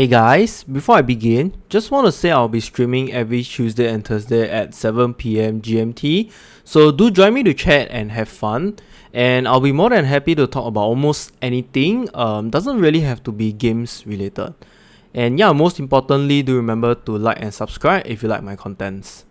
Hey guys, before I begin, just want to say I'll be streaming every Tuesday and Thursday at 7 PM GMT, so do join me to chat and have fun, and I'll be more than happy to talk about almost anything, doesn't really have to be games related. And yeah, most importantly, do remember to like and subscribe if you like my contents.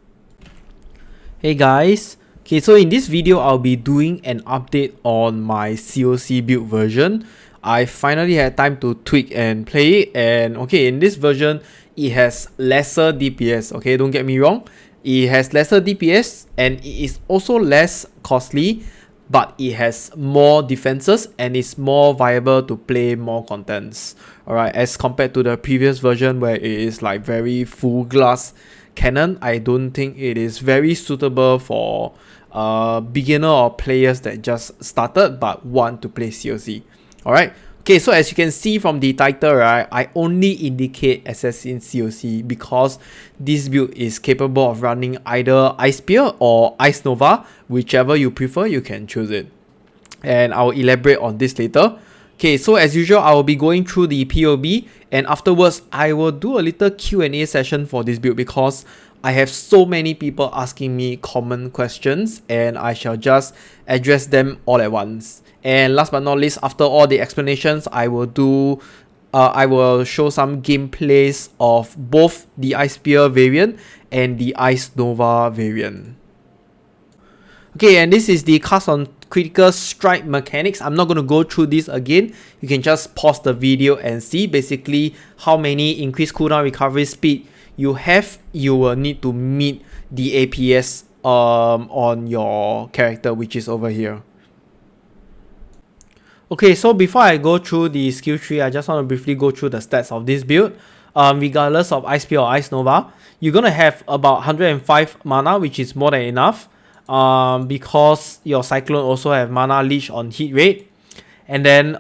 Hey guys, okay, so in this video I'll be doing an update on my CoC build version. I finally had time to tweak and play it, and okay, in this version it has lesser DPS. Okay, don't get me wrong, it has lesser DPS and it is also less costly, but it has more defenses and is more viable to play more contents. Alright, as compared to the previous version where it is like very full glass cannon, I don't think it is very suitable for beginner or players that just started but want to play CoC. Alright, okay, so as you can see from the title, right, I only indicate Assassin CoC because this build is capable of running either Ice Spear or Ice Nova, whichever you prefer, you can choose it. And I'll elaborate on this later. Okay, so as usual, I will be going through the POB, and afterwards, I will do a little Q&A session for this build because I have so many people asking me common questions, and I shall just address them all at once. And last but not least, after all the explanations, I will show some gameplays of both the Ice Spear variant and the Ice Nova variant. Okay, and this is the cast on critical strike mechanics. I'm not going to go through this again. You can just pause the video and see basically how many increased cooldown recovery speed you have. You will need to meet the APS on your character, which is over here. Okay, so before I go through the skill tree, I just want to briefly go through the stats of this build. Regardless of Ice Spear or Ice Nova, you're going to have about 105 mana, which is more than enough. Because your Cyclone also have mana leech on hit rate. And then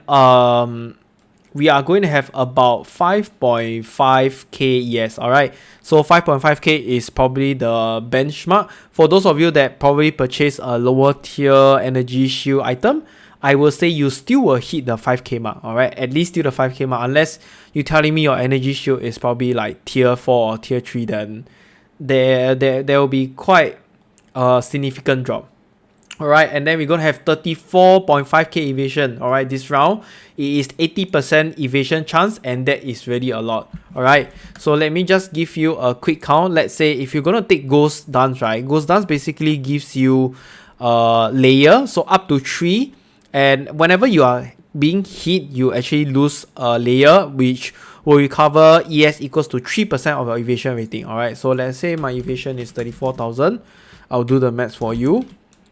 we are going to have about 5.5k ES, alright? So 5.5k is probably the benchmark. For those of you that probably purchase a lower tier energy shield item, I will say you still will hit the 5k mark, alright? At least still the 5k mark, unless you're telling me your energy shield is probably like tier 4 or tier 3, then there will be quite a significant drop. Alright, and then we're gonna have 34.5k evasion. Alright, this round it is 80% evasion chance, and that is really a lot. Alright, so let me just give you a quick count. Let's say if you're gonna take Ghost Dance, right? Ghost Dance basically gives you layer, so up to 3, and whenever you are being hit, you actually lose a layer, which will recover ES equals to 3% of your evasion rating. Alright, so let's say my evasion is 34,000. I'll do the maths for you.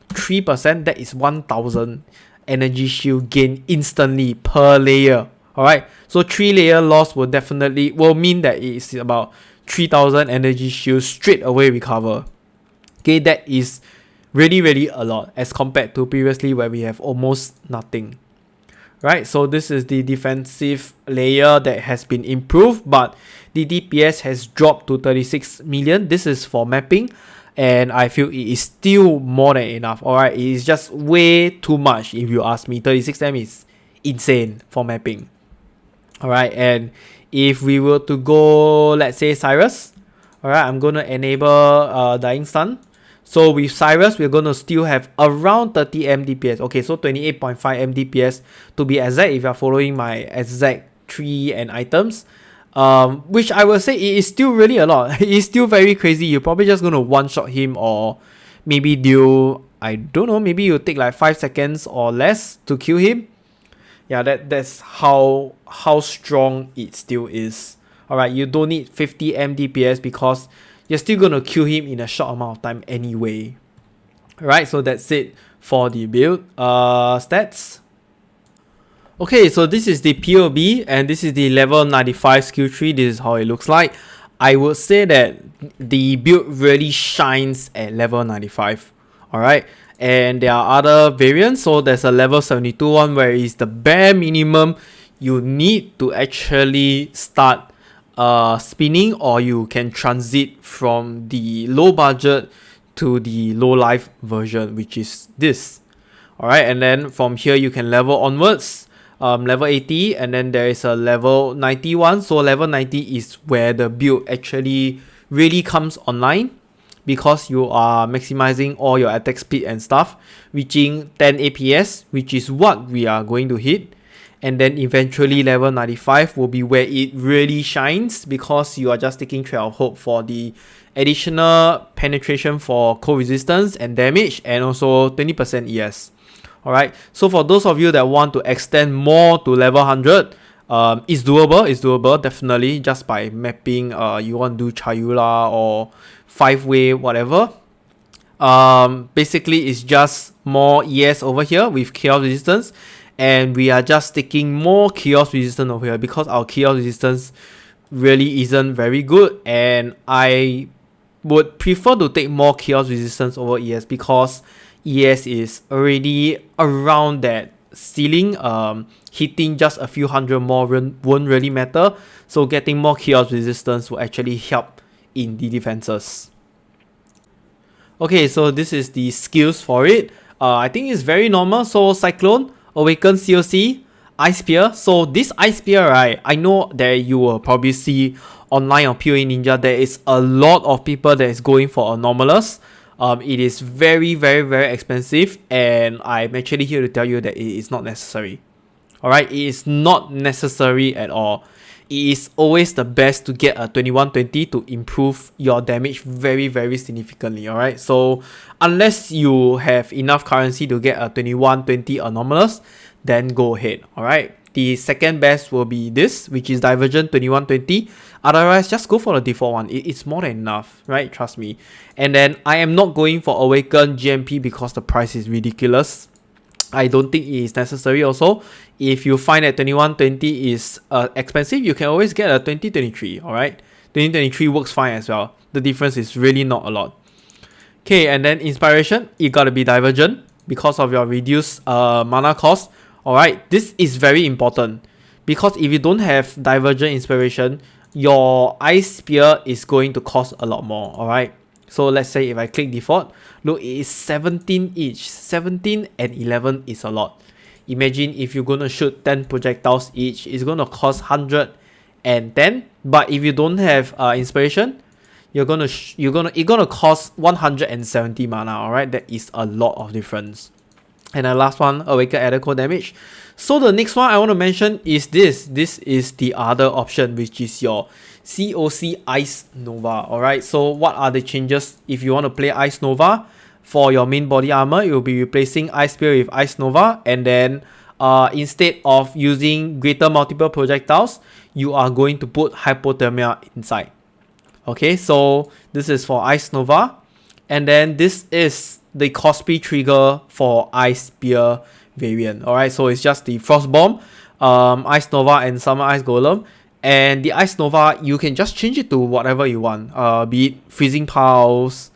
3%, that is 1,000 energy shield gain instantly per layer. Alright, so 3 layer loss will mean that it is about 3,000 energy shield straight away recover. Okay, that is really a lot as compared to previously where we have almost nothing. Right, so this is the defensive layer that has been improved, but the DPS has dropped to 36 million. This is for mapping, and I feel it is still more than enough. Alright, it is just way too much if you ask me. 36M is insane for mapping. Alright, and if we were to go, let's say Sirus, alright, I'm gonna enable Dying Stun. So with Sirus, we're gonna still have around 30 MDPS. Okay, so 28.5 MDPS to be exact if you're following my exact tree and items. Which I will say it is still really a lot. It is still very crazy. You're probably just gonna one-shot him, or maybe deal, I don't know, maybe you take like 5 seconds or less to kill him. Yeah, that's how strong it still is. Alright, you don't need 50 MDPS because you're still gonna kill him in a short amount of time anyway. Alright, so that's it for the build. Stats. Okay, so this is the POB, and this is the level 95 skill tree. This is how it looks like. I would say that the build really shines at level 95. Alright, and there are other variants. So there's a level 72 one where it's the bare minimum you need to actually start spinning, or you can transit from the low budget to the low life version, which is this. Alright, and then from here you can level onwards. level 80, and then there is a level 91. So level 90 is where the build actually really comes online, because you are maximizing all your attack speed and stuff, reaching 10 APS, which is what we are going to hit. And then eventually level 95 will be where it really shines, because you are just taking Thread of Hope for the additional penetration for cold resistance and damage, and also 20% ES. Alright, so for those of you that want to extend more to level 100, it's doable, definitely, just by mapping, you want to do Chayula or 5-way, whatever. Basically, it's just more ES over here with chaos resistance, and we are just taking more chaos resistance over here, because our chaos resistance really isn't very good, and I would prefer to take more chaos resistance over ES, because ES is already around that ceiling. Hitting just a few hundred more won't really matter, so getting more chaos resistance will actually help in the defenses. Okay, so this is the skills for it. I think it's very normal. So Cyclone, Awaken, COC, Ice Spear. So this Ice Spear, right, I know that you will probably see online on POE Ninja, there is a lot of people that is going for Anomalous. It is very expensive, and I'm actually here to tell you that it is not necessary. Alright, it is not necessary at all. It is always the best to get a 2120 to improve your damage very significantly. Alright, so unless you have enough currency to get a 2120 Anomalous, then go ahead. Alright, the second best will be this, which is Divergent 2120. Otherwise, just go for the default one. It's more than enough, right? Trust me. And then I am not going for Awaken GMP because the price is ridiculous. I don't think it is necessary also. If you find that 2120 is expensive, you can always get a 2023, alright? 2023 works fine as well. The difference is really not a lot. Okay, and then Inspiration, it gotta be Divergent because of your reduced mana cost. Alright, this is very important, because if you don't have Divergent Inspiration, your Ice Spear is going to cost a lot more. Alright, so let's say if I click default, look, it is 17 each. 17 and 11 is a lot. Imagine if you're gonna shoot 10 projectiles each, it's gonna cost 110. But if you don't have Inspiration, it's gonna cost 170 mana. Alright, that is a lot of difference. And the last one, Awaken added cold damage. So the next one I want to mention is this. This is the other option, which is your CoC Ice Nova. Alright, so what are the changes if you want to play Ice Nova? For your main body armor, you'll be replacing Ice Spear with Ice Nova, and then instead of using greater multiple projectiles, you are going to put Hypothermia inside. Okay, so this is for Ice Nova, and then this is the cosplay trigger for Ice Spear variant. Alright, so it's just the Frost Bomb, Ice Nova, and Summer Ice Golem. And the Ice Nova, you can just change it to whatever you want. Be it Freezing Pulse,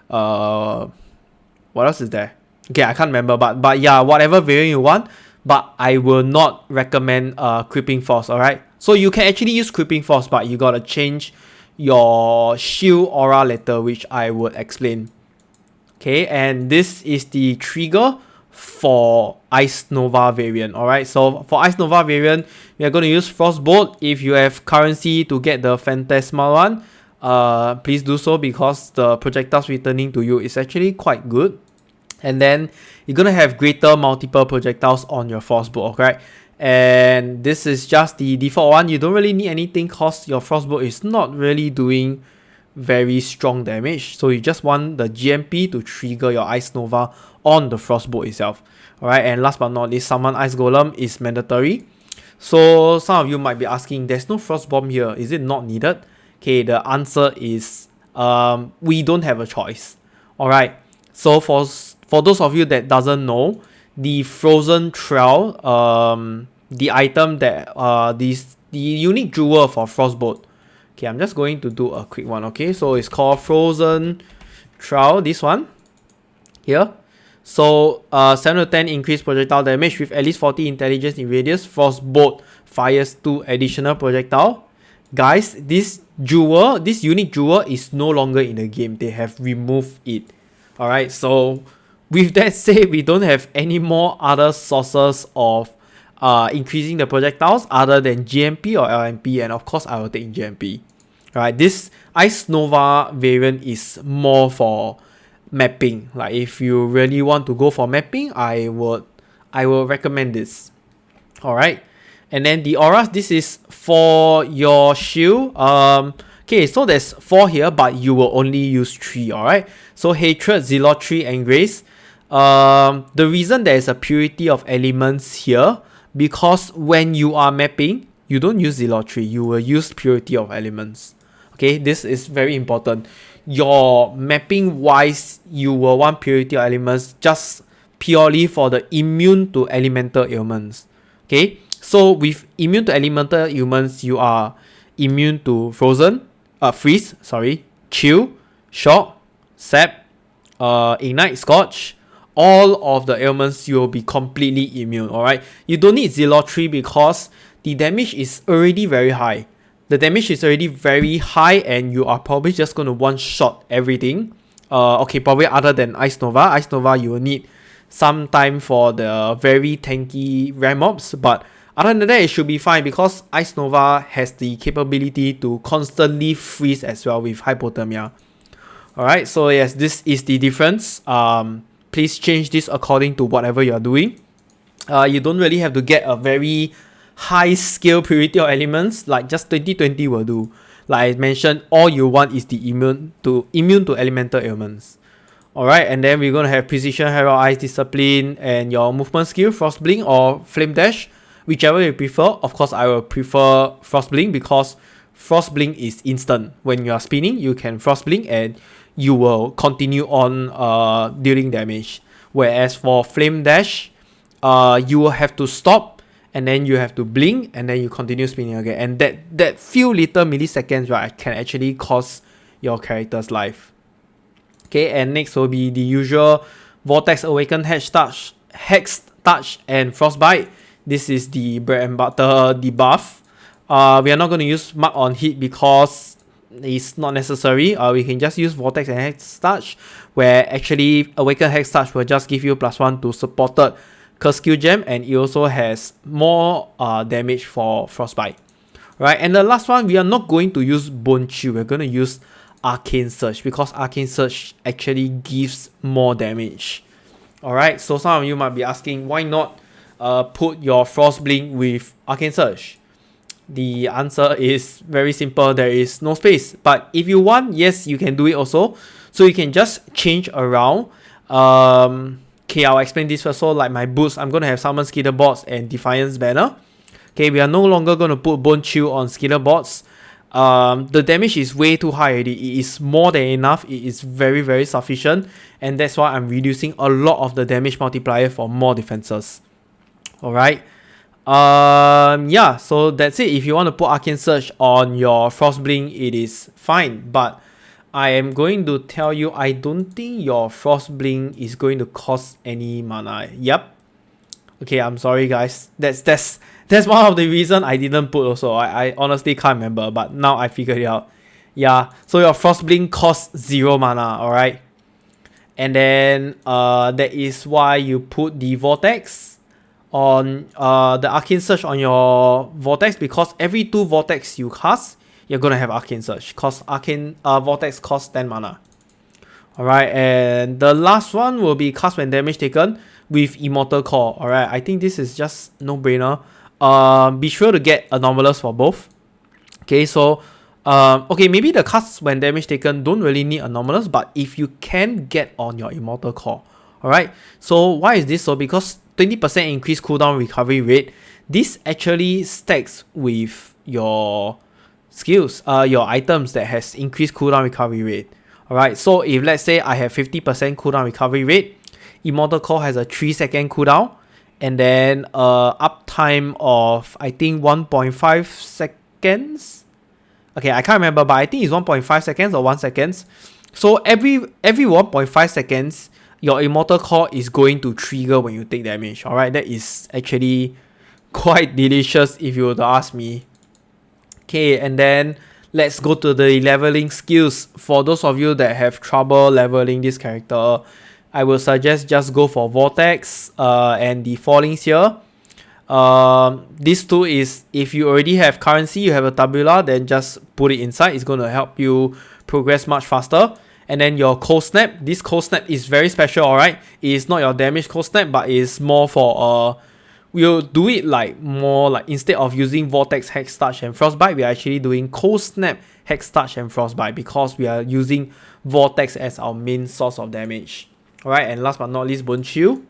what else is there? Okay, I can't remember, but yeah, whatever variant you want. But I will not recommend Creeping Force. Alright, so you can actually use Creeping Force, but you gotta change your shield aura later, which I would explain. Okay, and this is the trigger for Ice Nova variant. Alright, so for Ice Nova variant, we are going to use Frostbolt. If you have currency to get the Phantasmal one, please do so, because the projectiles returning to you is actually quite good. And then you're going to have greater multiple projectiles on your Frostbolt. Okay, and this is just the default one. You don't really need anything, because your Frostbolt is not really doing very strong damage, so you just want the GMP to trigger your Ice Nova on the Frostbolt itself. Alright, and last but not least, Summon Ice Golem is mandatory. So some of you might be asking, there's no Frost Bomb here, is it not needed? Okay, the answer is we don't have a choice. Alright, so for those of you that doesn't know, the Frozen Trail, the item that the unique jewel for Frostbolt. Okay, I'm just going to do a quick one. Okay, so it's called Frozen Trail, this one here. So 7 to 10 increased projectile damage with at least 40 intelligence in radius. Frostbolt fires 2 additional projectile. Guys, this unique jewel is no longer in the game. They have removed it. Alright, so with that said, we don't have any more other sources of increasing the projectiles other than GMP or LMP, and of course I will take GMP. Alright, this Ice Nova variant is more for mapping. Like if you really want to go for mapping, I will recommend this. Alright. And then the auras, this is for your shield. Okay, so there's 4 here, but you will only use 3, alright? So Hatred, Zealotry, and Grace. The reason there is a purity of elements here, because when you are mapping, you don't use Zealotry, you will use purity of elements. Okay, this is very important. Your mapping wise, you will want purity of elements just purely for the immune to elemental ailments. Okay, so with immune to elemental ailments, you are immune to freeze, chill, shock, sap, ignite, scorch. All of the ailments you will be completely immune. Alright, you don't need Zealotry because the damage is already very high. The damage is already very high, and you are probably just going to one-shot everything. Okay, probably other than Ice Nova. Ice Nova, you will need some time for the very tanky rare mobs, but other than that, it should be fine because Ice Nova has the capability to constantly freeze as well with hypothermia. Alright, so yes, this is the difference. Please change this according to whatever you are doing. You don't really have to get a very high scale purity of elements, like just 2020 will do. Like I mentioned, all you want is the immune to elemental ailments. Alright, and then we're gonna have Precision, Herald Eyes, Discipline, and your movement skill, Frost Blink or Flame Dash, whichever you prefer. Of course, I will prefer Frost Blink because Frost Blink is instant. When you are spinning, you can Frost Blink and you will continue on dealing damage. Whereas for Flame Dash, you will have to stop, and then you have to blink, and then you continue spinning again. And that few little milliseconds, right, can actually cost your character's life. Okay, and next will be the usual Vortex, Awaken, Hex Touch, and Frostbite. This is the bread and butter debuff. We are not going to use Mark on hit because it's not necessary. We can just use Vortex and Hex Touch, where actually Awaken Hex Touch will just give you +1 to supported Curse Skill Gem, and it also has more damage for Frostbite. Right, and the last one, we are not going to use Bone Chill, we're going to use Arcane Surge because Arcane Surge actually gives more damage. Alright, so some of you might be asking, why not put your Frost Blink with Arcane Surge? The answer is very simple, there is no space. But if you want, yes, you can do it also. So you can just change around. Okay, I'll explain this first. So like my boots, I'm going to have Summon Skitterbots and Defiance Banner. Okay, we are no longer going to put Bone Chill on Skitterbots. The damage is way too high already. It is more than enough. It is very, very sufficient. And that's why I'm reducing a lot of the damage multiplier for more defenses. Alright. Yeah, so that's it. If you want to put Arcane Surge on your Frostblink, it is fine. But I am going to tell you, I don't think your Frostblink is going to cost any mana. Yep. Okay, I'm sorry guys. That's one of the reasons I didn't put also. I honestly can't remember, but now I figured it out. Yeah, so your Frostblink costs 0 mana, alright? And then that is why you put the Vortex on the Arcane Surge on your Vortex, because every 2 Vortex you cast, you're gonna have Arcane Surge, because Arcane Vortex costs 10 mana. Alright, and the last one will be cast when damage taken with Immortal Core. Alright, I think this is just no-brainer. Be sure to get Anomalous for both. Okay, so okay, maybe the cast when damage taken don't really need Anomalous, but if you can get on your Immortal Core. Alright, so why is this so? Because 20% increased cooldown recovery rate. This actually stacks with your skills, your items that has increased cooldown recovery rate. Alright, so if let's say I have 50% cooldown recovery rate, Immortal Core has a 3-second cooldown, and then uptime of I think 1.5 seconds. Okay, I can't remember, but I think it's 1.5 seconds or 1 second. So every 1.5 seconds, your Immortal Core is going to trigger when you take damage. Alright, that is actually quite delicious if you were to ask me. Okay, and then let's go to the leveling skills. For those of you that have trouble leveling this character, I will suggest just go for Vortex and the Fallings here. This tool is, if you already have currency, you have a tabula, then just put it inside. It's going to help you progress much faster. And then your cold snap. This cold snap is very special, alright? It is not your damage cold snap, but it's more for we'll do it like more like, instead of using Vortex, Hex Touch, and Frostbite, we are actually doing Cold Snap, Hex Touch, and Frostbite because we are using Vortex as our main source of damage. Alright, and last but not least, Bone Shield.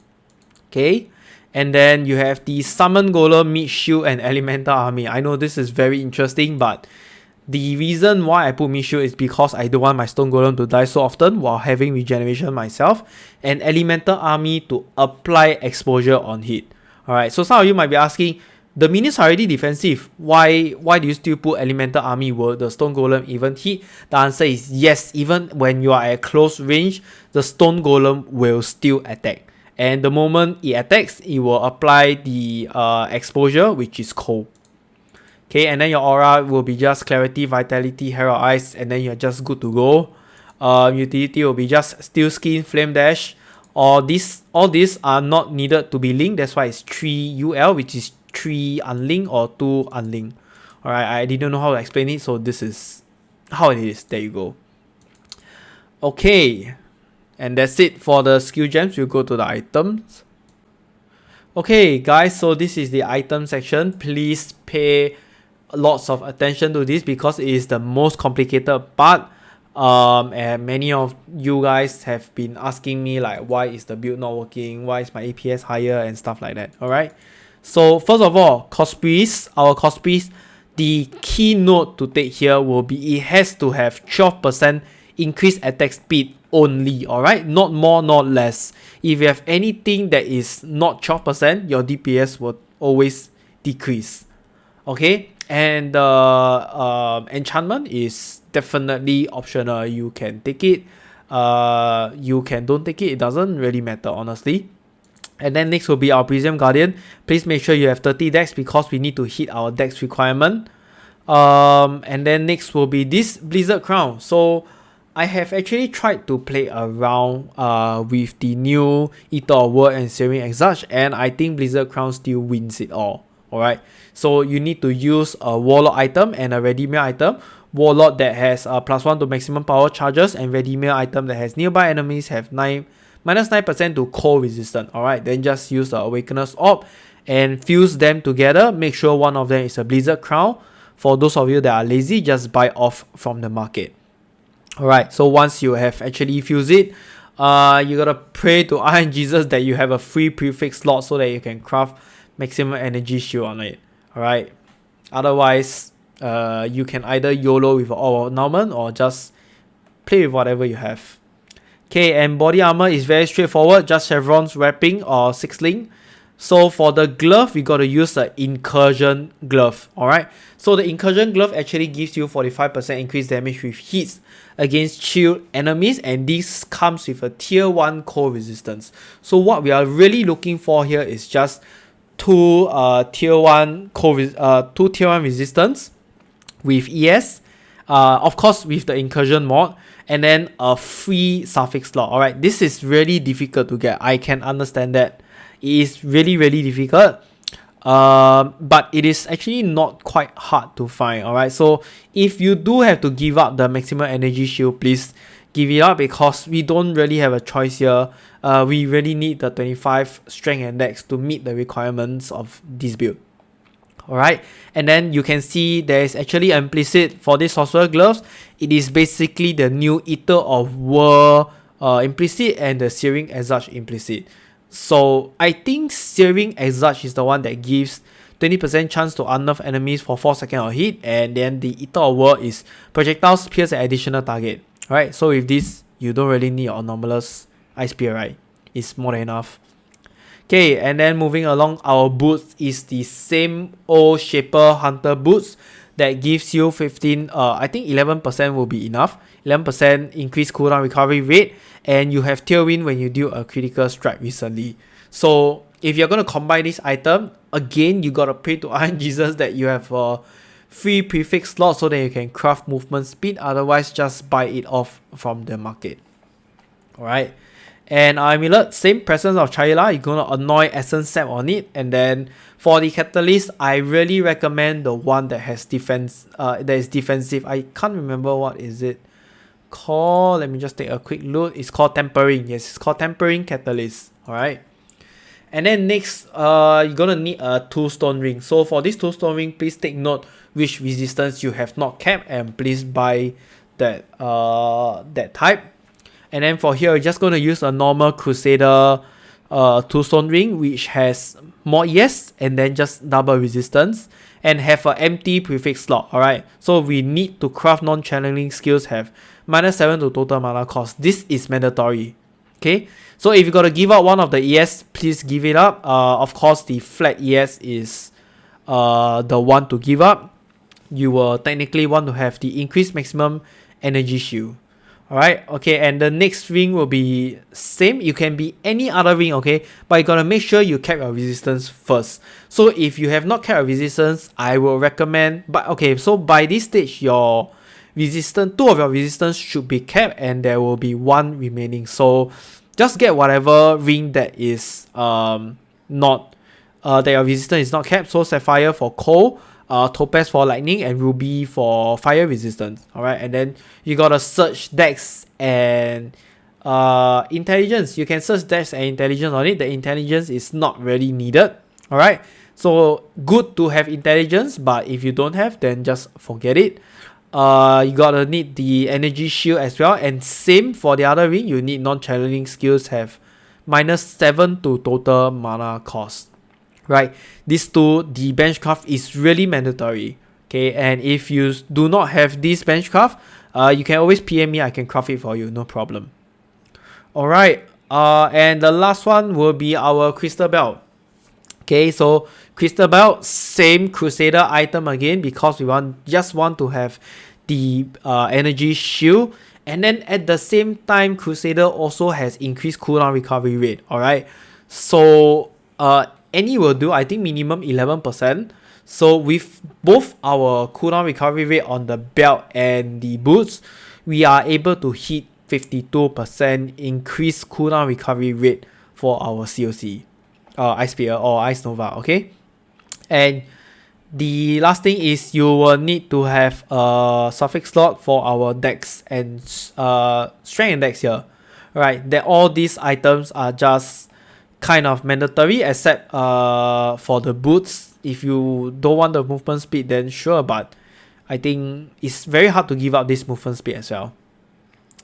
Okay, and then you have the Summon Golem, Meat Shield, and Elemental Army. I know this is very interesting, but the reason why I put Meat Shield is because I don't want my Stone Golem to die so often while having regeneration myself, and Elemental Army to apply exposure on hit. Alright, so some of you might be asking, the minions are already defensive. Why do you still put Elemental Army? Will the Stone Golem even hit? The answer is yes. Even when you are at close range, the Stone Golem will still attack. And the moment it attacks, it will apply the exposure, which is cold. Okay, and then your aura will be just Clarity, Vitality, Herald Eyes, and then you're just good to go. Utility will be just Steel Skin, Flame Dash. All these are not needed to be linked. That's why it's 3 UL, which is 3 unlinked or 2 unlinked. Alright, I didn't know how to explain it, so this is how it is. There you go. Okay, and that's it for the skill gems. We'll go to the items. Okay, guys, so this is the item section. Please pay lots of attention to this because it is the most complicated part. And many of you guys have been asking me like, why is the build not working, why is my APS higher, and stuff like that. Alright, so first of all, Cosplays, our Cosplays, the key note to take here will be it has to have 12% increased attack speed only. Alright, not more, not less. If you have anything that is not 12%, your DPS will always decrease. Okay, and the enchantment is definitely optional. You can take it, you can don't take it. It doesn't really matter, honestly. And then next will be our Prism Guardian. Please make sure you have 30 dex because we need to hit our dex requirement. And then next will be this Blizzard Crown. So I have actually tried to play around with the new Eater of World and Searing Exarch, and I think Blizzard Crown still wins it all. Alright, so you need to use a Warlord item and a Redeemer item. Warlord that has +1 to maximum power charges, and Redeemer item that has nearby enemies have -9% to cold resistance. Alright, then just use the Awakener's Orb and fuse them together. Make sure one of them is a Blizzard Crown. For those of you that are lazy, just buy off from the market. Alright, so once you have actually fused it, you gotta pray to Iron Jesus that you have a free prefix slot so that you can craft maximum energy shield on it. Alright, otherwise you can either YOLO with all ornament or just play with whatever you have. Okay, and body armor is very straightforward, just chevrons, wrapping, or 6-link. So for the glove, we gotta use the Incursion Glove. Alright, so the Incursion Glove actually gives you 45% increased damage with hits against shield enemies, and this comes with a tier 1 cold resistance. So what we are really looking for here is just two tier 1 resistance with ES, of course with the incursion mod, and then a free suffix slot. Alright, this is really difficult to get. I can understand that. It is really difficult, but it is actually not quite hard to find. Alright, so if you do have to give up the maximum energy shield, please give it up because we don't really have a choice here. We really need the 25 strength and dex to meet the requirements of this build. Alright, and then you can see there is actually implicit for this Sorcerer Gloves. It is basically the new Eater of World implicit and the Searing Exarch implicit. So I think Searing Exarch is the one that gives 20% chance to unnerve enemies for 4 seconds of hit, and then the Eater of World is projectiles pierce an additional target. Alright, so with this, you don't really need your anomalous Ice Spear, right? It's more than enough. Okay, and then moving along, our boots is the same old Shaper Hunter boots that gives you 15, I think 11% will be enough. 11% increased cooldown recovery rate, and you have Tailwind when you do a critical strike recently. So if you're going to combine this item, again, you gotta pray to Iron Jesus that you have a free prefix slot so that you can craft movement speed. Otherwise, just buy it off from the market. Alright. And Amulet, same presence of Chayla, you're gonna annoy Essence Sap on it. And then for the Catalyst, I really recommend the one that has defense, that is defensive. I can't remember what is it called. Let me just take a quick look. It's called Tempering. Yes, it's called Tempering Catalyst. Alright. And then next, you're gonna need a 2-stone ring. So for this 2-stone ring, please take note which resistance you have not kept, and please buy that that type. And then for here, we're just gonna use a normal Crusader 2-stone ring, which has more ES and then just double resistance, and have an empty prefix slot. Alright, so we need to craft non-channeling skills have -7 to total mana cost. This is mandatory. Okay, so if you gotta give out one of the ES, please give it up. Of course, the flat ES is the one to give up. You will technically want to have the increased maximum energy shield. Alright, okay, and the next ring will be same. You can be any other ring, okay, but you gotta make sure you cap your resistance first. So if you have not kept your resistance, I will recommend, but okay, so by this stage, your resistance, 2 of your resistance should be kept, and there will be 1 remaining. So just get whatever ring that is not that your resistance is not kept. So Sapphire for cold, Topaz for lightning, and Ruby for fire resistance. Alright, and then you gotta search Dex and intelligence. You can search Dex and intelligence on it. The intelligence is not really needed. Alright, so good to have intelligence, but if you don't have, then just forget it. You gotta need the energy shield as well, and same for the other ring. You need non-channeling skills have -7 to total mana cost. Right, these two, the benchcraft is really mandatory. Okay, and if you do not have this benchcraft, you can always PM me. I can craft it for you, no problem. Alright, and the last one will be our crystal belt. Okay, so crystal belt, same Crusader item again, because we just want to have the energy shield, and then at the same time, Crusader also has increased cooldown recovery rate. Alright, so any will do. I think minimum 11%. So with both our cooldown recovery rate on the belt and the boots, we are able to hit 52% increased cooldown recovery rate for our CoC, Ice Spear or Ice Nova. Okay, and the last thing is you will need to have a suffix slot for our Dex and strength and Dex here. Right, that all these items are just kind of mandatory, except for the boots. If you don't want the movement speed, then sure, but I think it's very hard to give up this movement speed as well.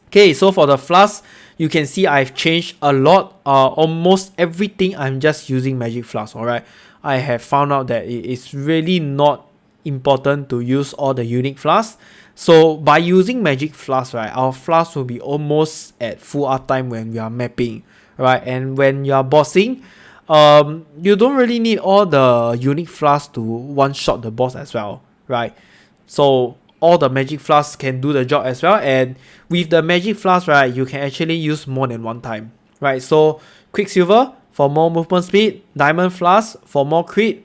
Okay, so for the flask, you can see I've changed a lot. Almost everything I'm just using magic flask. Alright, I have found out that it is really not important to use all the unique flasks. So by using magic flask, right, our flask will be almost at full uptime when we are mapping. Right, and when you are bossing, you don't really need all the unique flasks to one-shot the boss as well, right? So all the magic flasks can do the job as well, and with the magic flask, right, you can actually use more than one time, right? So Quicksilver for more movement speed, Diamond Flask for more crit,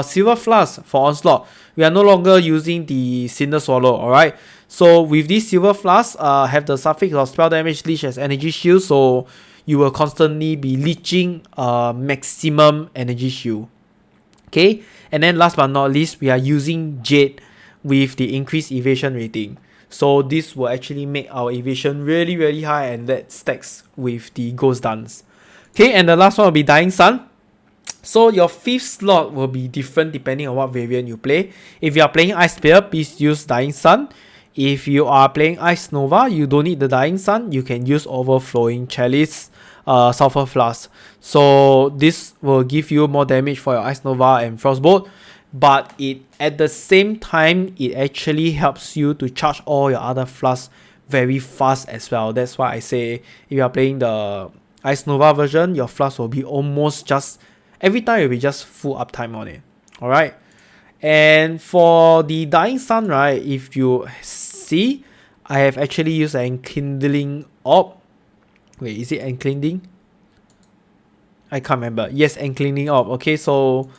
Silver Flask for onslaught. We are no longer using the Cinder Swallow. Alright, so with this Silver Flask, have the suffix of spell damage leech as energy shield, so you will constantly be leeching maximum energy shield. Okay, and then last but not least, we are using Jade with the increased evasion rating. So this will actually make our evasion really high, and that stacks with the Ghost Dance. Okay, and the last one will be Dying Sun. So your 5th slot will be different depending on what variant you play. If you are playing Ice Spear, please use Dying Sun. If you are playing Ice Nova, you don't need the Dying Sun. You can use Overflowing Chalice, Sulfur Flask. So this will give you more damage for your Ice Nova and Frostbolt, but it at the same time, it actually helps you to charge all your other flasks very fast as well. That's why I say if you are playing the Ice Nova version, your flask will be almost just every time, it will be just full uptime on it. Alright, and for the Dying Sun, right, if you see, I have actually used an Enkindling Orb. Wait, is it Enkindling? I can't remember. Yes, Enkindling Orb. Okay, so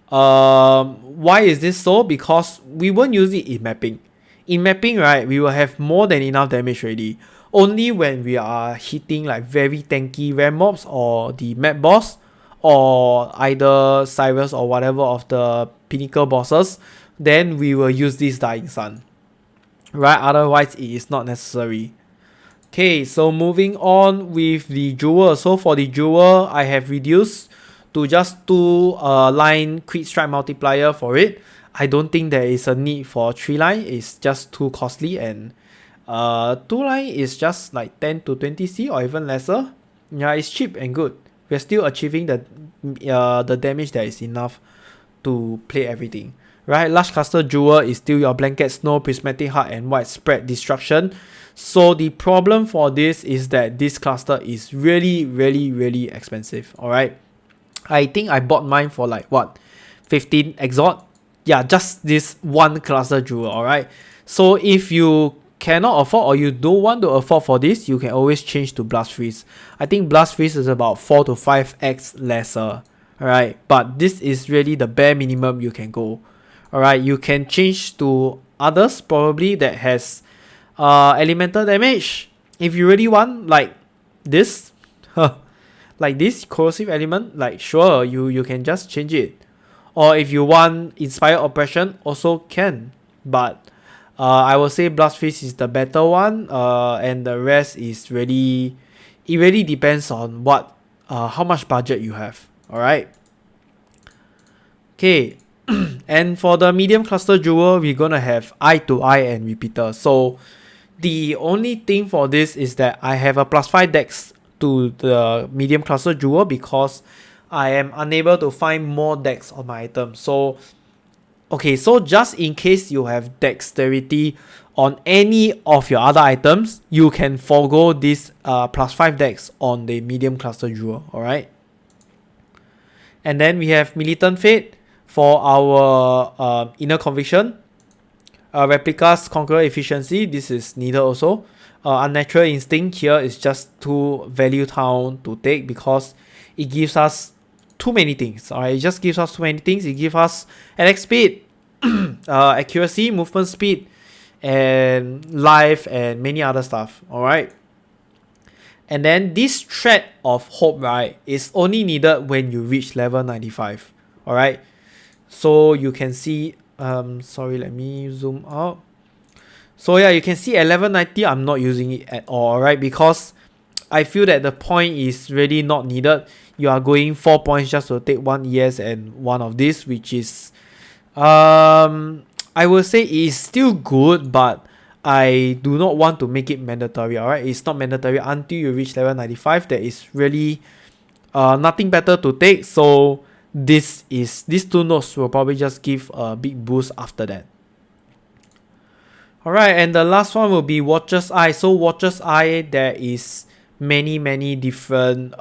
why is this so? Because we won't use it in mapping. In mapping, right, we will have more than enough damage already. only when we are hitting like very tanky rare mobs or the map boss or either Sirus or whatever of the pinnacle bosses, then we will use this Dying Sun, right? Otherwise it is not necessary. Okay, so moving on with the jewel. So for the jewel, I have reduced to just 2 line quick strike multiplier for it. I don't think there is a need for 3 line. It's just too costly, and 2 line is just like 10 to 20C or even lesser. Yeah, it's cheap and good. We're still achieving the damage that is enough to play everything. Right, large cluster jewel is still your blanket snow, prismatic heart, and widespread destruction. So the problem for this is that this cluster is really expensive. Alright, I think I bought mine for like what, 15 exort. Yeah, just this one cluster jewel. Alright, so if you cannot afford or you don't want to afford for this, you can always change to blast freeze. I think blast freeze is about 4 to 5x lesser. Alright, but this is really the bare minimum you can go. Alright, you can change to others probably that has elemental damage. If you really want like this, like this corrosive element, like sure, you can just change it. Or if you want inspired oppression, also can. But I will say blast freeze is the better one, and the rest is really, it really depends on what how much budget you have. Alright, okay. And for the medium cluster jewel, we're gonna have eye to eye and repeater. So the only thing for this is that I have a +5 dex to the medium cluster jewel because I am unable to find more dex on my item. So okay, so just in case you have dexterity on any of your other items, you can forego this +5 dex on the medium cluster jewel. Alright, and then we have militant fate for our inner conviction. Replicas conqueror efficiency, this is needed also. Unnatural instinct here is just too value town to take because it gives us too many things. Alright, it just gives us too many things. It gives us attack speed, accuracy, movement speed, and life, and many other stuff. Alright, and then this thread of hope, right, is only needed when you reach level 95. Alright, so you can see, sorry, let me zoom out. So yeah, you can see at level 90, I'm not using it at all, right? Because I feel that the point is really not needed. You are going 4 points just to take 1 ES and 1 of this, which is, I will say it is still good, but I do not want to make it mandatory, alright? It's not mandatory until you reach level 95. There is really nothing better to take, so these 2 nodes will probably just give a big boost after that. Alright, and the last one will be Watcher's Eye. So Watcher's Eye, there is many different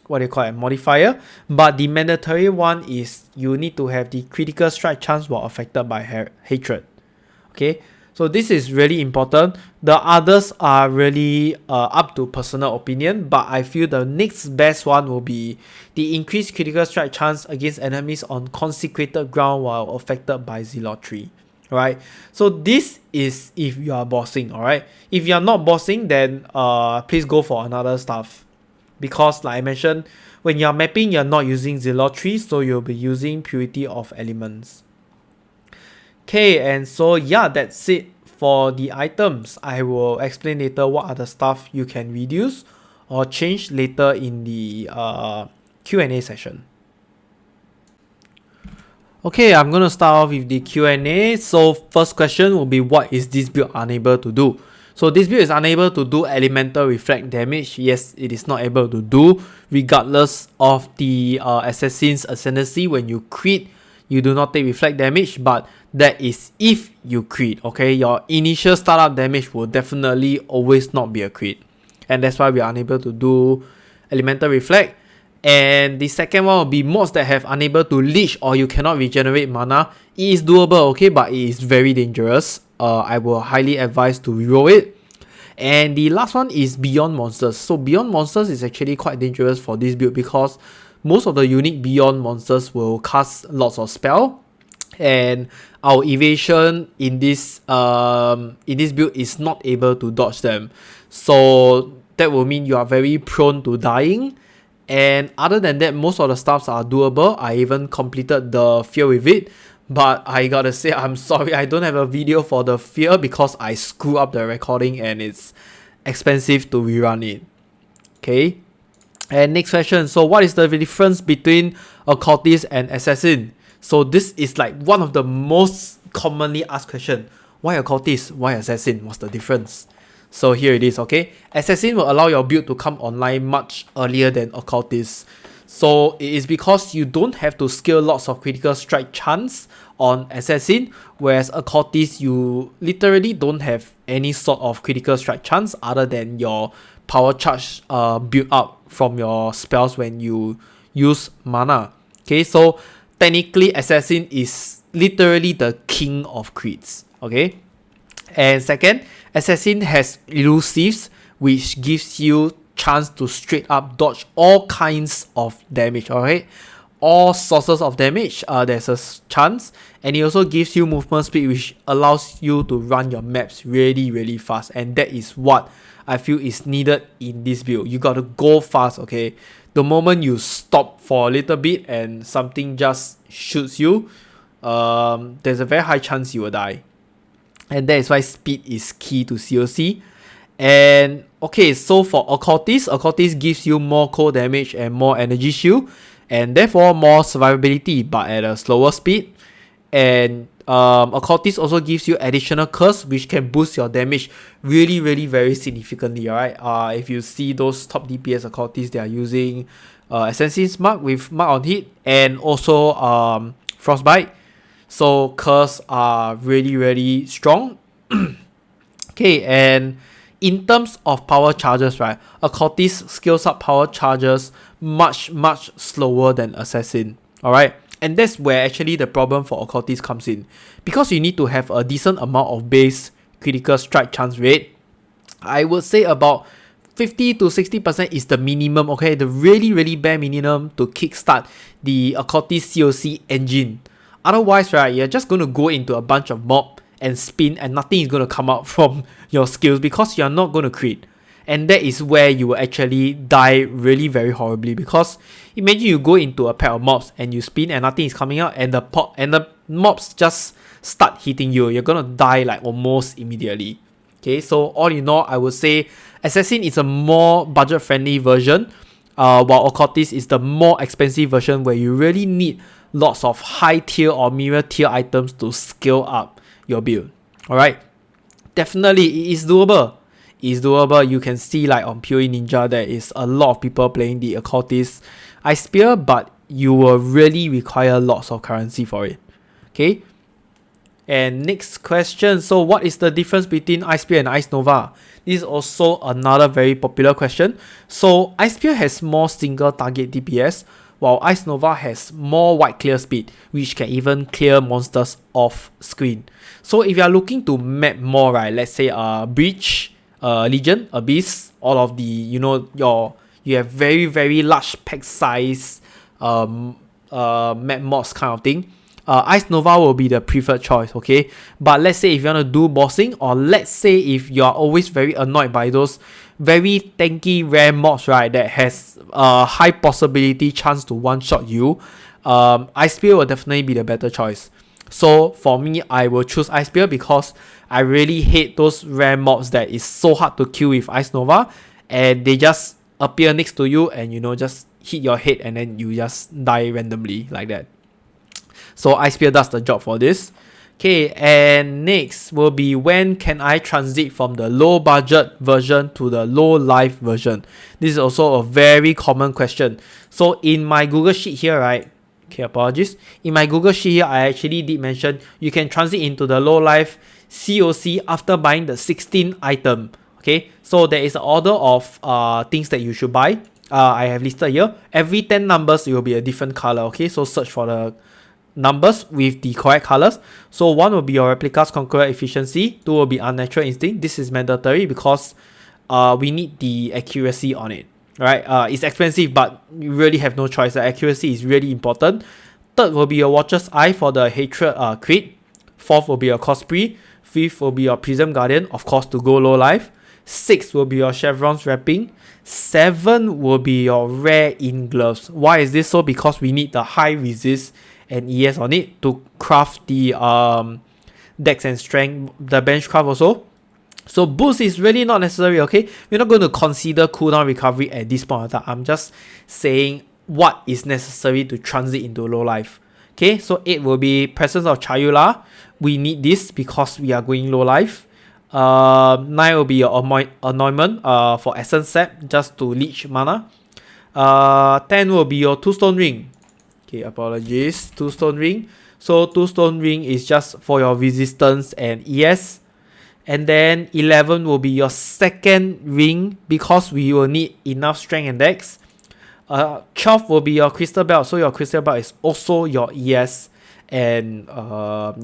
what do you call it, modifier, but the mandatory one is you need to have the critical strike chance while affected by hatred. Okay, so this is really important. The others are really up to personal opinion, but I feel the next best one will be the increased critical strike chance against enemies on consecrated ground while affected by zealotry. Right, so this is if you are bossing. Alright, if you are not bossing, then please go for another stuff, because like I mentioned, when you are mapping, you are not using zealotry, so you'll be using purity of elements. Okay, and so yeah, that's it for the items. I will explain later what other stuff you can reduce or change later in the Q&A session. Okay, I'm going to start off with the Q&A. So first question will be, what is this build unable to do? So this build is unable to do elemental reflect damage. Yes, it is not able to do, regardless of the assassin's ascendancy. When you crit, you do not take reflect damage, but that is if you crit. Okay, your initial startup damage will definitely always not be a crit, and that's why we are unable to do elemental reflect. And the second one will be mods that have unable to leech or you cannot regenerate mana. It is doable, okay, but it is very dangerous. I will highly advise to reroll it. And the last one is Beyond Monsters. So Beyond Monsters is actually quite dangerous for this build because most of the unique Beyond Monsters will cast lots of spell. and our evasion in this build is not able to dodge them. So that will mean you are very prone to dying. And other than that, most of the stuffs are doable. I even completed the fear with it, but I gotta say, I'm sorry, I don't have a video for the fear because I screw up the recording and it's expensive to rerun it. Okay, and next question. So what is the difference between occultist and assassin? So this is like one of the most commonly asked question. Why occultist? Why assassin? What's the difference? So here it is, okay? Assassin will allow your build to come online much earlier than occultist. So it is because you don't have to scale lots of critical strike chance on assassin, whereas occultist you literally don't have any sort of critical strike chance other than your power charge build up from your spells when you use mana. Okay, so technically assassin is literally the king of crits. Okay, and second, assassin has elusives, which gives you chance to straight up dodge all kinds of damage. Alright, all sources of damage, there's a chance, and it also gives you movement speed, which allows you to run your maps really fast, and that is what I feel is needed in this build. You gotta go fast. Okay, the moment you stop for a little bit and something just shoots you, there's a very high chance you will die. And that is why speed is key to CoC. And okay, so for occultist gives you more cold damage and more energy shield, and therefore more survivability, but at a slower speed. And occultist also gives you additional curse, which can boost your damage really very significantly. Alright, if you see those top DPS occultists, they are using Assassin's Mark with Mark on hit and also Frostbite. So curse are really strong. Okay, and in terms of power charges, right, occultist scales up power charges much slower than assassin. Alright, and that's where actually the problem for occultist comes in, because you need to have a decent amount of base critical strike chance rate. I would say about 50 to 60% is the minimum. Okay, the really bare minimum to kickstart the occultist CoC engine. Otherwise, right, you're just going to go into a bunch of mob and spin and nothing is going to come out from your skills because you're not going to crit. And that is where you will actually die really very horribly, because imagine you go into a pair of mobs and you spin and nothing is coming out, and the mobs just start hitting you. You're going to die like almost immediately. Okay, so all in all, I would say assassin is a more budget friendly version, while occultist is the more expensive version where you really need lots of high tier or mirror tier items to scale up your build. Alright, definitely it is doable. It is doable. You can see like on POE Ninja there is a lot of people playing the occultist Ice Spear, but you will really require lots of currency for it. Okay, and next question. So what is the difference between Ice Spear and Ice Nova? This is also another very popular question. So Ice Spear has more single target DPS, while Ice Nova has more wide clear speed, which can even clear monsters off screen. So if you are looking to map more, right, let's say Breach, Legion, Abyss, all of the, you have very large pack size map mods kind of thing, Ice Nova will be the preferred choice. Okay, but let's say if you want to do bossing, or let's say if you are always very annoyed by those very tanky rare mobs, right, that has a high possibility chance to one-shot you, Ice Spear will definitely be the better choice. So for me, I will choose Ice Spear because I really hate those rare mobs that is so hard to kill with Ice Nova, and they just appear next to you and just hit your head and then you just die randomly like that. So Ice Spear does the job for this. Okay, and next will be, when can I transit from the low budget version to the low life version? This is also a very common question. So in my Google Sheet here, right, okay, apologies, in my Google Sheet here, I actually did mention you can transit into the low life CoC after buying the 16 item. Okay, so there is an order of things that you should buy. I have listed here. Every 10 numbers, it will be a different color. Okay, so search for the numbers with the correct colors. So 1 will be your replica's Conqueror efficiency, 2 will be unnatural instinct. This is mandatory because we need the accuracy on it, right? It's expensive, but you really have no choice. The accuracy is really important. Third will be your Watcher's Eye for the Hatred crit. Fourth will be your Cosprey. Fifth will be your Prism Guardian, of course, to go low life. Sixth will be your Chevron's Wrapping. Seven will be your Rare In Gloves. Why is this so? Because we need the high resist and ES on it to craft the Dex and Strength, the bench craft also. So boost is really not necessary, okay? We're not going to consider cooldown recovery at this point of time. I'm just saying what is necessary to transit into low life. Okay, so 8 will be Presence of Chayula. We need this because we are going low life. 9 will be your Anointment for Essence Set, just to leech mana. 10 will be your Two Stone Ring. Okay, apologies. Two Stone Ring. So Two Stone Ring is just for your resistance and ES. And then 11 will be your second ring because we will need enough strength and dex. 12 will be your Crystal Belt. So your Crystal Belt is also your ES and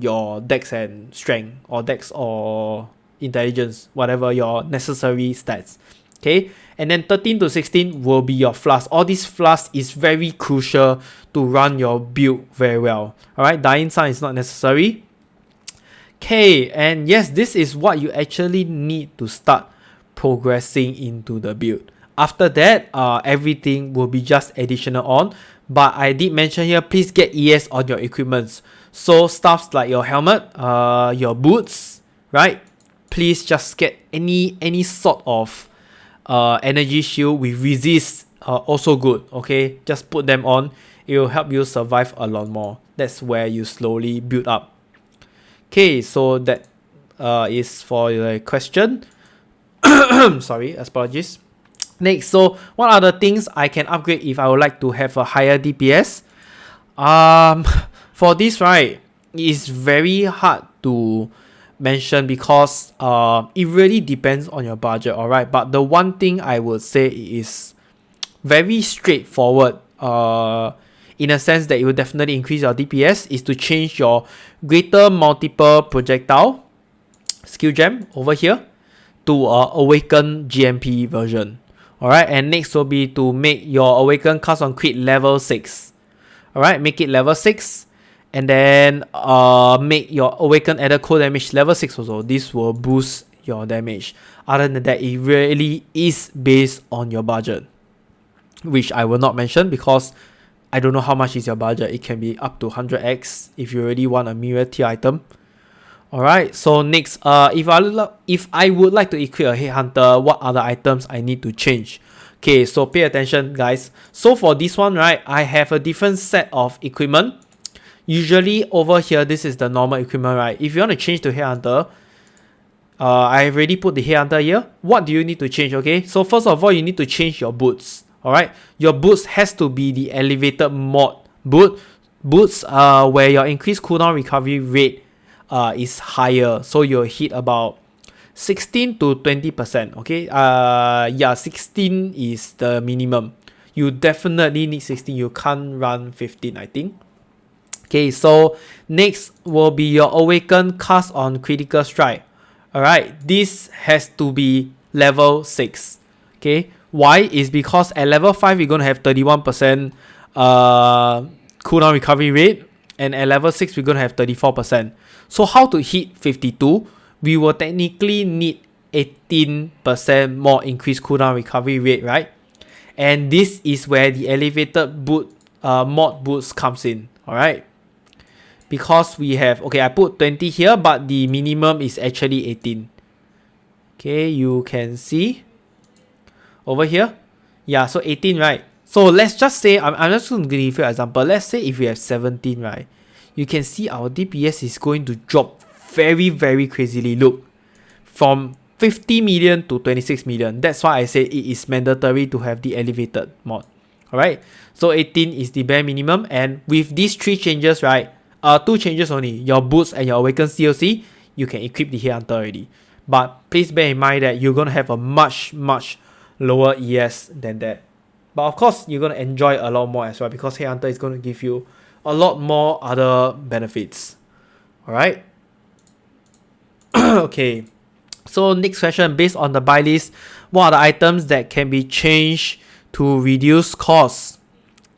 your dex and strength, or dex or intelligence, whatever your necessary stats. Okay, and then 13 to 16 will be your flask. All these flasks is very crucial to run your build very well. Alright, Dying Sun is not necessary. Okay, and yes, this is what you actually need to start progressing into the build. After that, everything will be just additional on. But I did mention here, please get ES on your equipments. So stuffs like your helmet, your boots, right? Please just get any sort of energy shield with resist, also good. Okay, just put them on. It will help you survive a lot more. That's where you slowly build up. Okay, so that is for the question. Sorry, apologies. Next, so what are the things I can upgrade if I would like to have a higher DPS? For this, right, it's very hard to mention because it really depends on your budget, alright? But the one thing I would say is very straightforward, in a sense that it will definitely increase your DPS, is to change your Greater Multiple Projectile skill gem over here to Awaken GMP version. Alright, and next will be to make your Awaken cast on crit level 6. Alright, make it level 6. And then make your Awaken added cold damage level 6 also. This will boost your damage. Other than that, it really is based on your budget, which I will not mention because I don't know how much is your budget. It can be up to 100x if you really want a mirror tier item. Alright, so next, if I would like to equip a Headhunter, what other items I need to change? Okay, so pay attention, guys. So for this one, right, I have a different set of equipment. Usually over here, this is the normal equipment, right? If you want to change to Headhunter, I've already put the Headhunter here. What do you need to change, okay? So first of all, you need to change your boots. Alright, your boots has to be the elevated mod boots where your increased cooldown recovery rate is higher, so you'll hit about 16 to 20%. Okay, yeah, 16 is the minimum. You definitely need 16. You can't run 15, I think. Okay, so next will be your Awaken cast on critical strike. Alright, this has to be level 6. Okay, why? Is because at level 5 you're going to have 31% cooldown recovery rate, and at level 6 we're going to have 34%. So how to hit 52? We will technically need 18% more increased cooldown recovery rate, right? And this is where the elevated boot mod boots comes in. Alright, because we have, okay, I put 20 here, but the minimum is actually 18. Okay, you can see over here. Yeah, so 18, right? So let's just say, I'm just going to give you an example. Let's say if we have 17, right? You can see our DPS is going to drop very, very crazily. Look, from 50 million to 26 million. That's why I say it is mandatory to have the elevated mod. Alright, so 18 is the bare minimum. And with these 3 changes, right? 2 changes only. Your boots and your Awaken COC, you can equip the Headhunter already. But please bear in mind that you're going to have a much lower ES than that. But of course, you're going to enjoy a lot more as well, because Headhunter is going to give you a lot more other benefits. Alright. Okay. So next question, based on the buy list, what are the items that can be changed to reduce costs?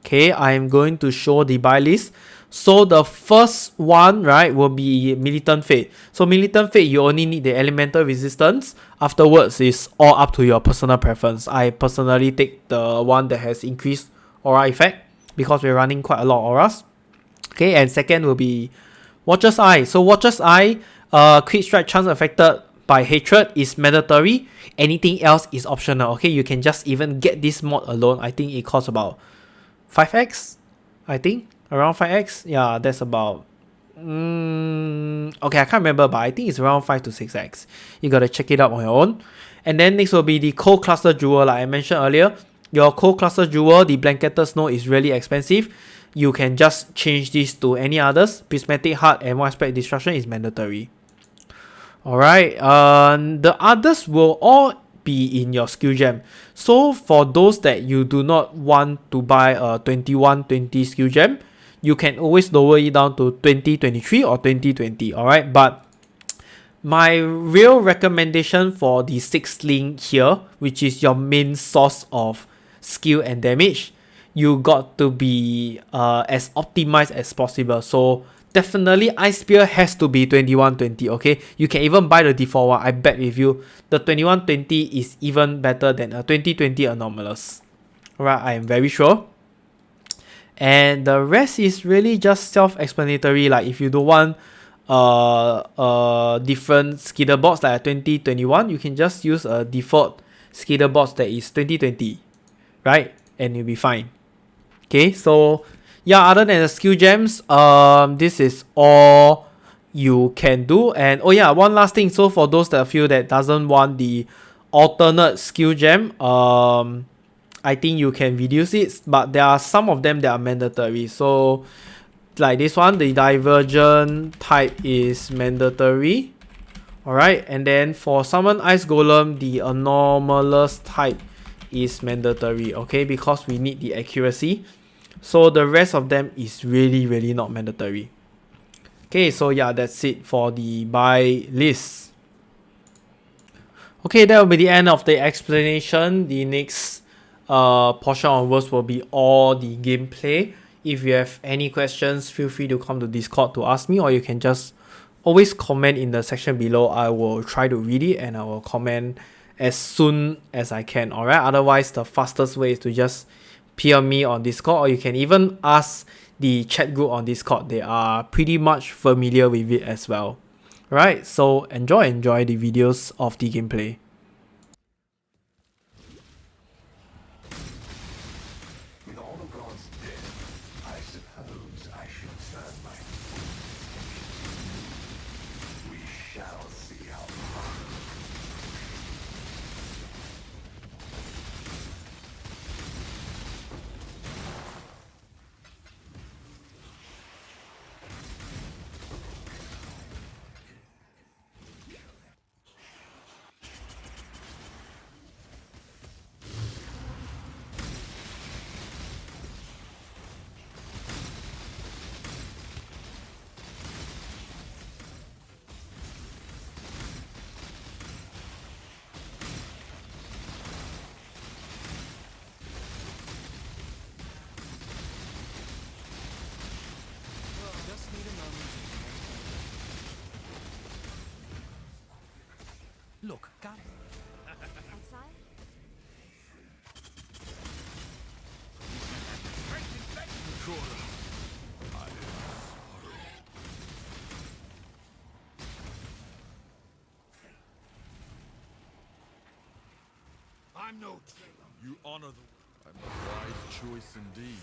Okay, I am going to show the buy list. So the first one, right, will be Militant Fate. So Militant Fate, you only need the elemental resistance. Afterwards is all up to your personal preference. I personally take the one that has increased aura effect because we're running quite a lot of auras. Okay, and second will be Watcher's Eye. So Watcher's Eye, crit strike chance affected by hatred is mandatory. Anything else is optional. Okay, you can just even get this mod alone. I think it costs about 5x. I think around 5x. Yeah, that's about. Okay, I can't remember, but I think it's around 5 to 6x. You gotta check it out on your own. And then next will be the Cold Cluster Jewel, like I mentioned earlier. Your Cold Cluster Jewel, the Blanketed Snow, is really expensive. You can just change this to any others. Prismatic Heart and Widespread Destruction is mandatory. Alright, the others will all be in your skill gem. So for those that you do not want to buy a 2120 skill gem, you can always lower it down to 2023 or 2020. Alright, but my real recommendation for the 6 link here, which is your main source of skill and damage, you got to be as optimized as possible. So definitely Ice Spear has to be 2120. Okay, you can even buy the default one. I bet with you the 2120 is even better than a 2020 Anomalous. Alright, I am very sure. And the rest is really just self-explanatory. Like if you don't want different skitter box like a 2021, you can just use a default skitter box that is 2020, right? And you'll be fine. Okay, so yeah, other than the skill gems, this is all you can do. And oh yeah, one last thing. So for those that feel that doesn't want the alternate skill gem, I think you can reduce it, but there are some of them that are mandatory. So like this one, the Divergent type is mandatory. Alright, and then for Summon Ice Golem, the Anomalous type is mandatory, okay, because we need the accuracy. So the rest of them is really not mandatory. Okay, so yeah, that's it for the buy list. Okay, that will be the end of the explanation. The next portion onwards will be all the gameplay. If you have any questions, feel free to come to Discord to ask me, or you can just always comment in the section below. I will try to read it and I will comment as soon as I can. Alright, otherwise the fastest way is to just PM me on Discord, or you can even ask the chat group on Discord. They are pretty much familiar with it as well. Right, so enjoy the videos of the gameplay. With all the gods dead, I suppose I should turn my we shall see how far. Look, got Outside? I'm no traitor. You honor the... I'm a wise choice indeed.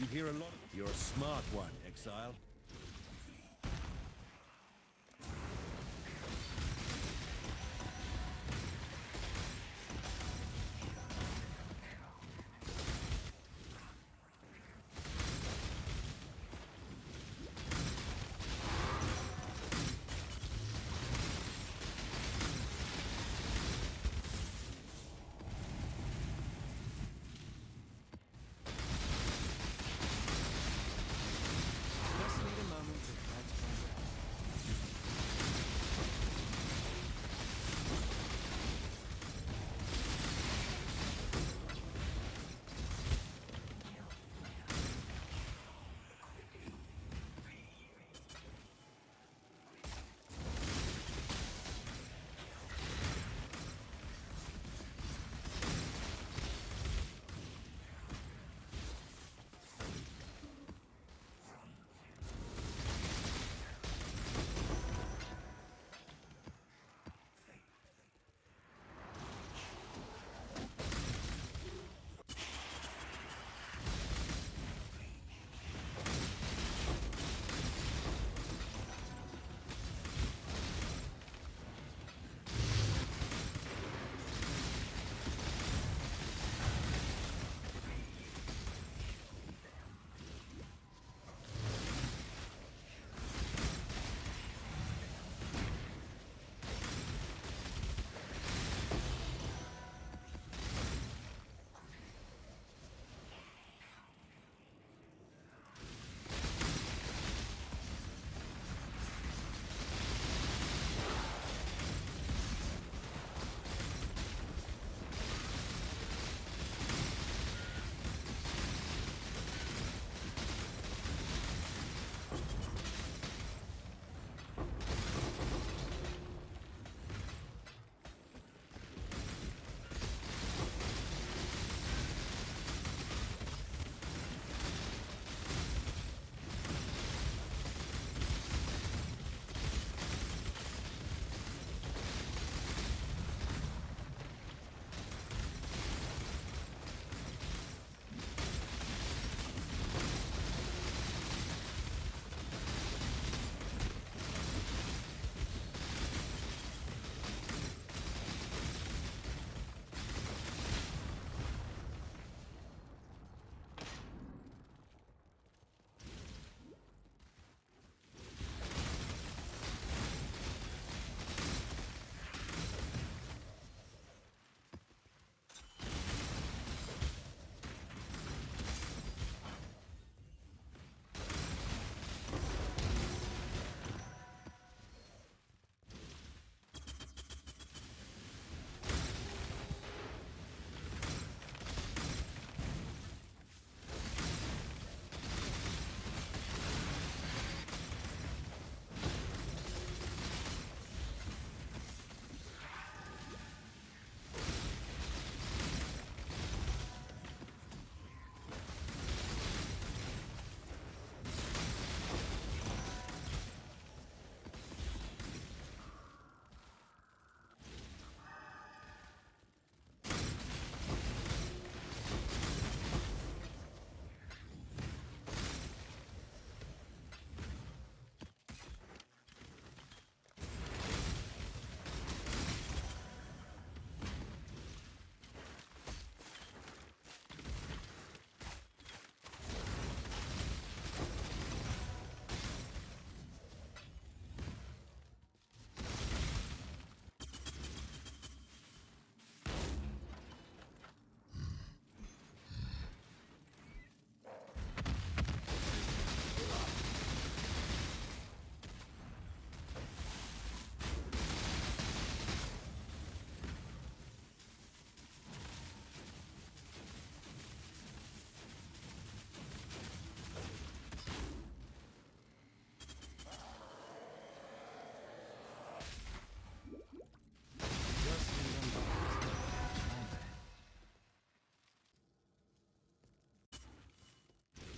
You hear a lot. You're a smart one, Exile. Just need a moment to catch my breath.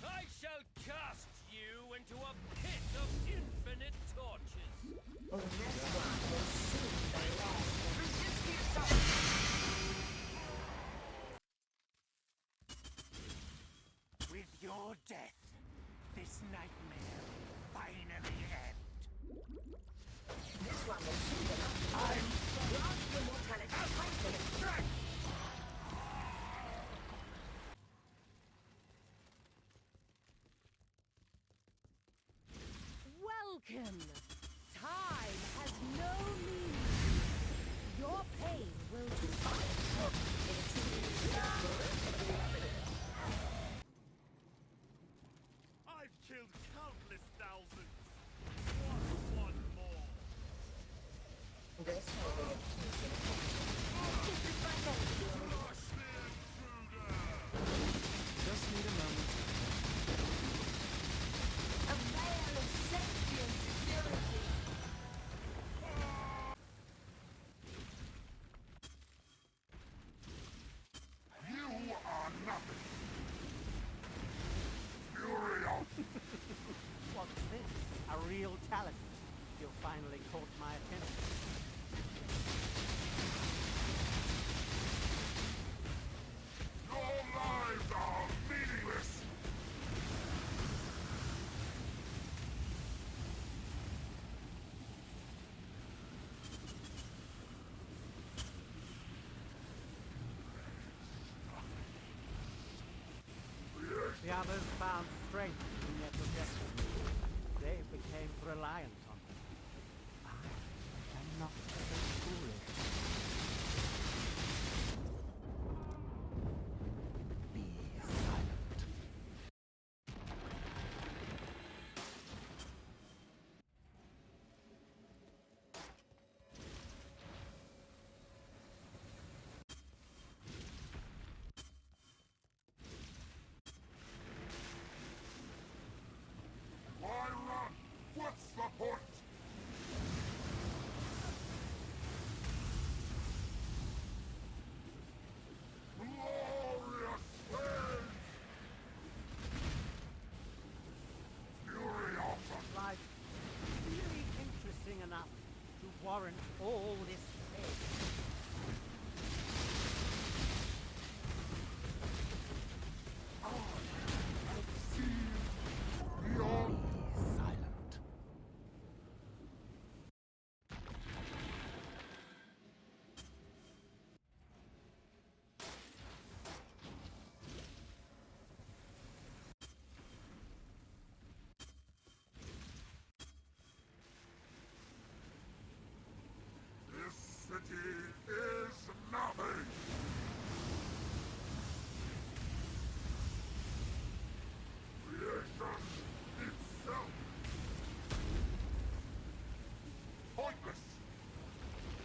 I shall cast you into a pit of infinite torches. With your your death, this nightmare will finally end. This one will soon be enough. Grant immortality. Strike! Welcome! Time has no meaning. Your pain will I've killed countless thousands. What's one more? This will be Crush the intruder! Just need a moment. a veil of safety and security. You are nothing. Fury What's this? A real talent? You finally caught my attention. Your lives are meaningless. The others found strength in their projection. They became reliant on them. I am not so foolish. Be silent. Why run? What's the point? Glorious waves! Fury Alpha! Life really interesting enough to warrant all this pain. Beyond Be silent. this city is nothing! Creation itself! Pointless!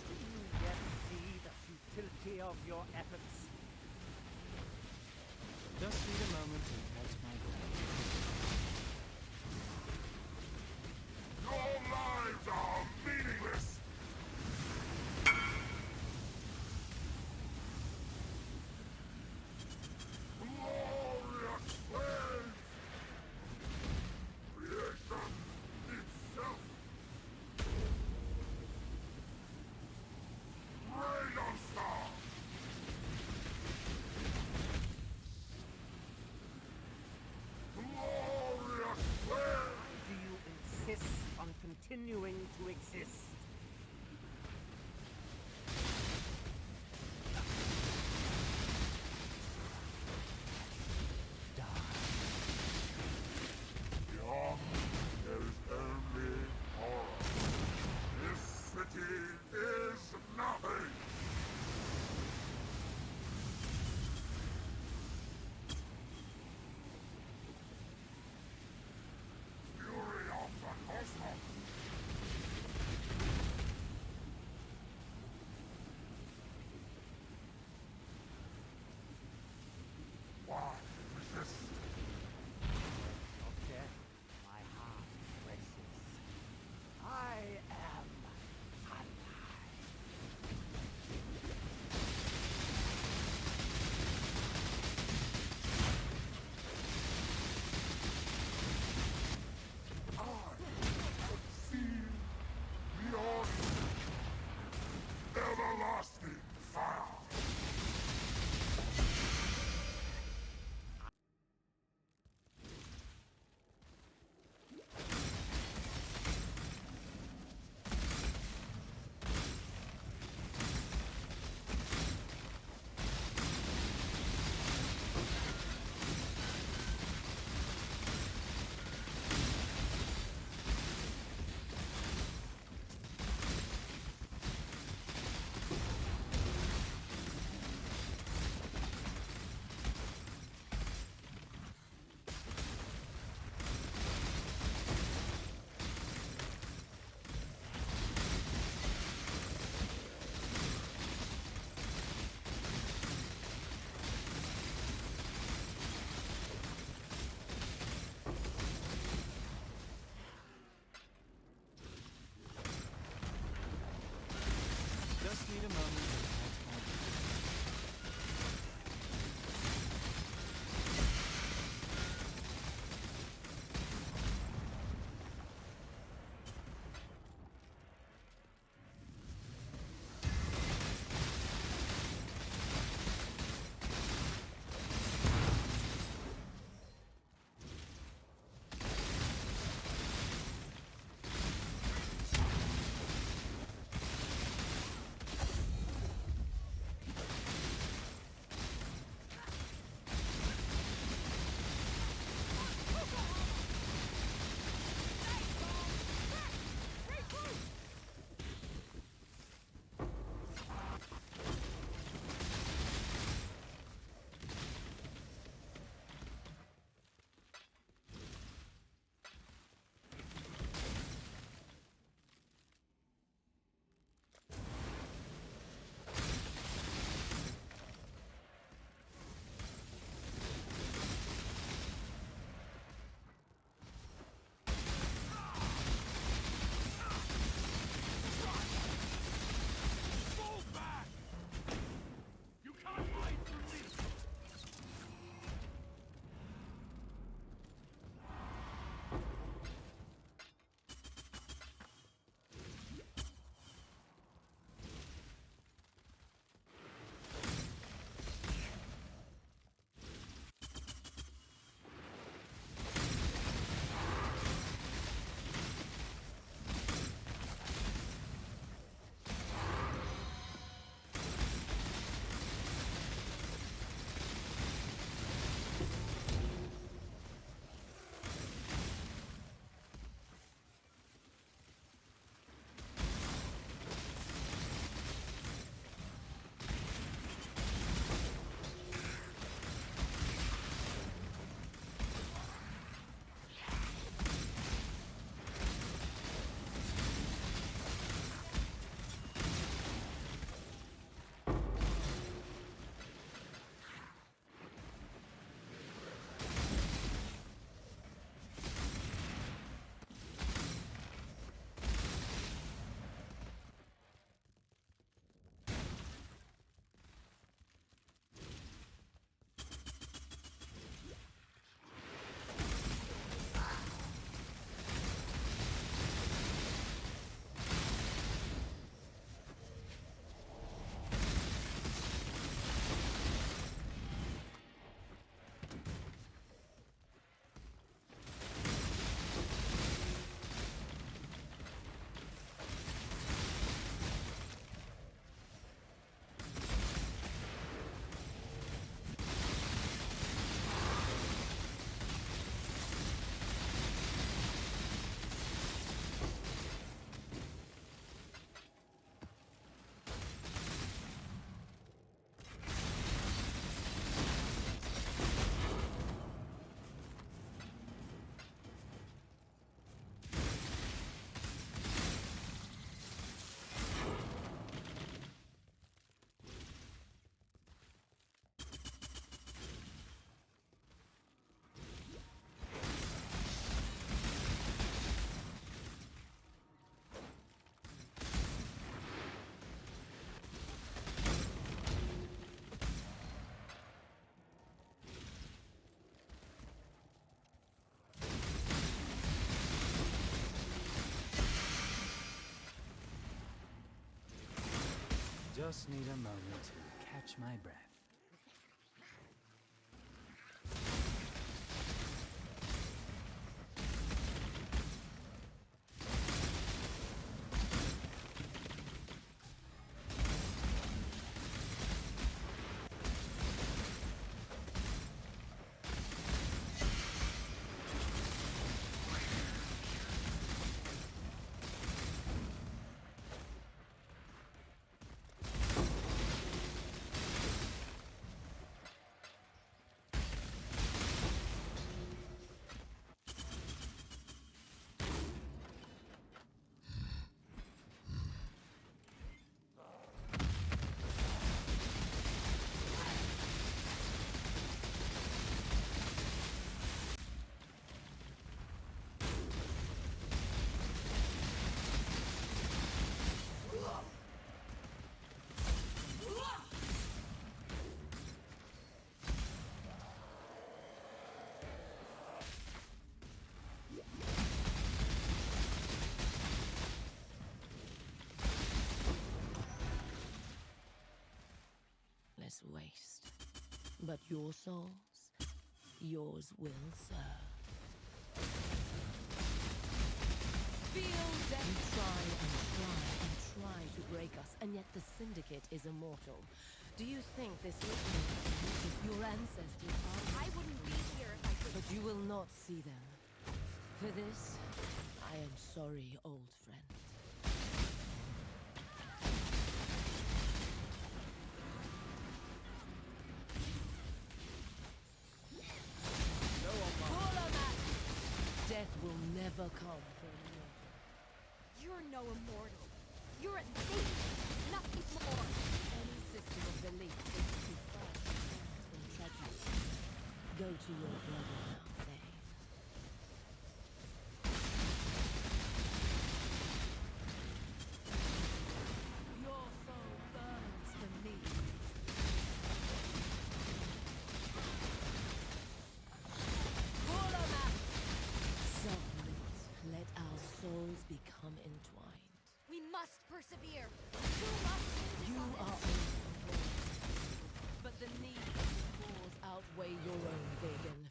Do you yet see the futility of your efforts? Just need a moment to catch my breath. Your lives are meaningless! Glorious waves! Creation itself! Radar Star! Just need a moment to catch my breath. Waste. But your souls, yours will serve. Feel that you try to break us, and yet the Syndicate is immortal. Do you think this will your ancestors are? I wouldn't be here if I could. But you will not see them. For this, I am sorry, old friend. Death will never come for an immortal. You're no immortal. You're a thief. Nothing more. Any system of belief is too far in tragedy. Go to your brother now, Thane. Your soul burns for me. Let our souls become entwined. We must persevere. You must You are only but the need of the cause outweigh your own, Vegan.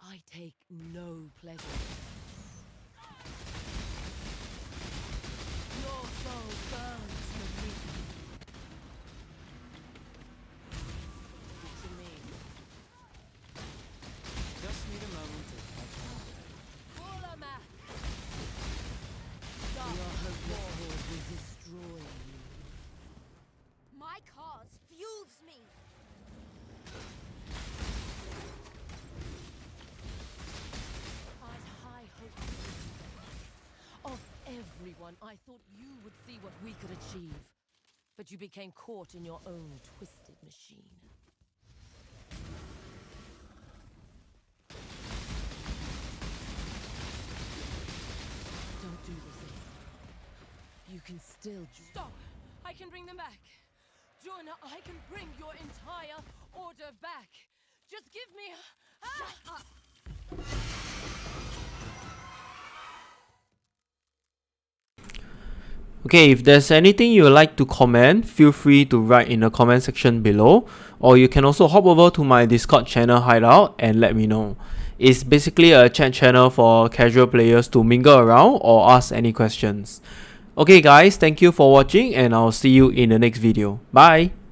I take no pleasure. Your soul burns for me. To me. Just need a moment to catch my breath. Your hopeless cause will destroy you. My cause fuels me. I'd high hopes of everyone. I thought you would see what we could achieve. But you became caught in your own twisted machine. Don't do this, Ace. You can still stop! I can bring them back! Joanna, I can bring your entire order back! Just give me a... Shut up! Okay, if there's anything you would like to comment, feel free to write in the comment section below, or you can also hop over to my Discord channel hideout and let me know. It's basically a chat channel for casual players to mingle around or ask any questions. Okay guys, thank you for watching and I'll see you in the next video. Bye!